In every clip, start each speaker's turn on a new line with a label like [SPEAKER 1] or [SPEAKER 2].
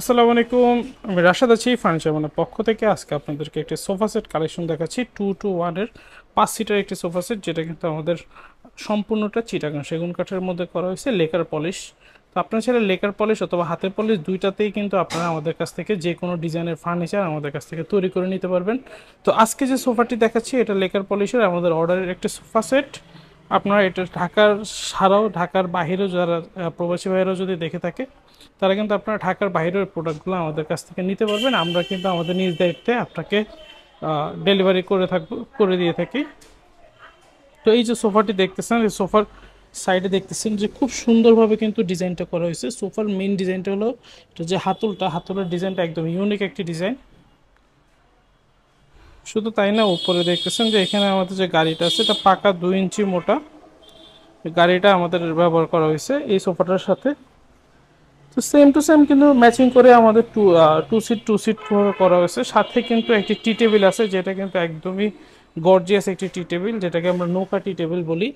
[SPEAKER 1] আসসালামু আলাইকুম। আমি রাশাদ আছি ফার্নিচার মানে পক্ষ থেকে। আজকে আপনাদেরকে একটি সোফা সেট কালেকশন দেখাচ্ছি। 2 to 1 এর 5 সিটার একটি সোফা সেট, যেটা কিন্তু আমাদের সম্পূর্ণটা চিটাগাং সেগুন কাঠের মধ্যে করা হয়েছে, লেকার পলিশ। তো আপনার ছেলে লেকার পলিশ অথবা হাতের পলিশ দুইটাতেই কিন্তু আপনারা আমাদের কাছ থেকে যে কোনো ডিজাইনের ফার্নিচার আমাদের কাছ থেকে তৈরি করে নিতে পারবেন। তো আজকে যে সোফাটি দেখাচ্ছি এটা লেকার পলিশের আমাদের অর্ডারের একটি সোফা সেট। আপনারা এটা ঢাকার ছাড়াও ঢাকার বাইরেও যারা প্রবাসী ভাইয়েরাও যদি দেখে থাকে, তারা কিন্তু আপনারা ঢাকার বাইরের প্রোডাক্টগুলো আমাদের কাছ থেকে নিতে পারবেন। আমরা কিন্তু আমাদের নিজ দায়িত্বে আপনাকে ডেলিভারি করে দিয়ে থাকি। তো এই যে সোফাটি দেখতেছেন, এই সোফার সাইডে দেখতেছেন যে খুব সুন্দরভাবে কিন্তু ডিজাইনটা করা হয়েছে। সোফার মেইন ডিজাইনটা হলো এটা যে হাতলের ডিজাইনটা একদম ইউনিক একটি ডিজাইন। শুধু তাই না, উপরে দেখতেছেন যে এখানে আমাদের যে গাড়িটা আছে এটা পাকা 2 ইঞ্চি মোটা গাড়িটা আমাদের ব্যবহার করা হয়েছে এই সোফাটার সাথে। তো সেম টু সেম কিন্তু ম্যাচিং করে আমাদের টু সিট করা হয়েছে। সাথে কিন্তু একটি টি টেবিল আছে, যেটা কিন্তু একদমই গর্জিয়াস একটি টি টেবিল, যেটাকে আমরা নৌকা টি টেবিল বলি।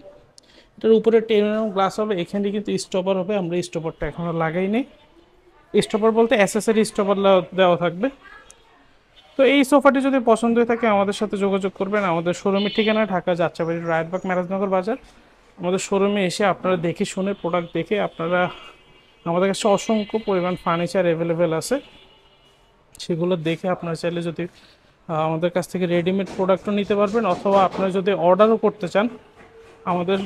[SPEAKER 1] এটার উপরে টেবিল গ্লাস হবে, এখানে কিন্তু স্টপার হবে। আমরা স্টপারটা এখনো লাগাইনি। স্টপার বলতে অ্যাসেসরি স্টপার দেওয়া থাকবে। তো এই সোফাটি যদি পছন্দ হয়ে থাকে আমাদের সাথে যোগাযোগ করবেন। আমাদের শোরুমের ঠিকানা ঢাকা যাত্রাবাড়ি রায়তবাগ মেরাজনগর বাজার। আমাদের শোরুমে এসে আপনারা দেখে শুনে প্রোডাক্ট দেখে আপনারা, আমাদের কাছে অসংখ্য পরিমাণ ফার্নিচার অ্যাভেলেবেল আছে, সেগুলো দেখে আপনারা চাইলে যদি আমাদের কাছ থেকে রেডিমেড প্রোডাক্টও নিতে পারবেন, অথবা আপনারা যদি অর্ডারও করতে চান আমাদের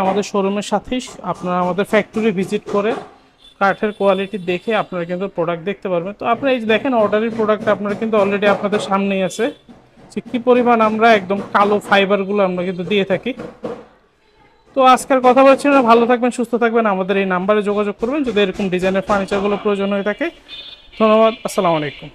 [SPEAKER 1] আমাদের শোরুমের সাথেই আপনারা আমাদের ফ্যাক্টরি ভিজিট করে কাঠের কোয়ালিটি দেখে আপনারা কিন্তু প্রোডাক্ট দেখতে পারবেন। তো আপনারা এই যে দেখেন অর্ডারের প্রোডাক্ট আপনারা কিন্তু অলরেডি আপনাদের সামনেই আছে যে কী পরিমাণ আমরা একদম কালো ফাইবারগুলো আমরা কিন্তু দিয়ে থাকি। তো আজকের কথা বলছি না, ভালো থাকবেন, সুস্থ থাকবেন, আমাদের এই নাম্বারে যোগাযোগ করবেন যদি এরকম ডিজাইনের ফার্নিচারগুলো প্রয়োজন হয়ে থাকে। ধন্যবাদ, আসসালামু আলাইকুম।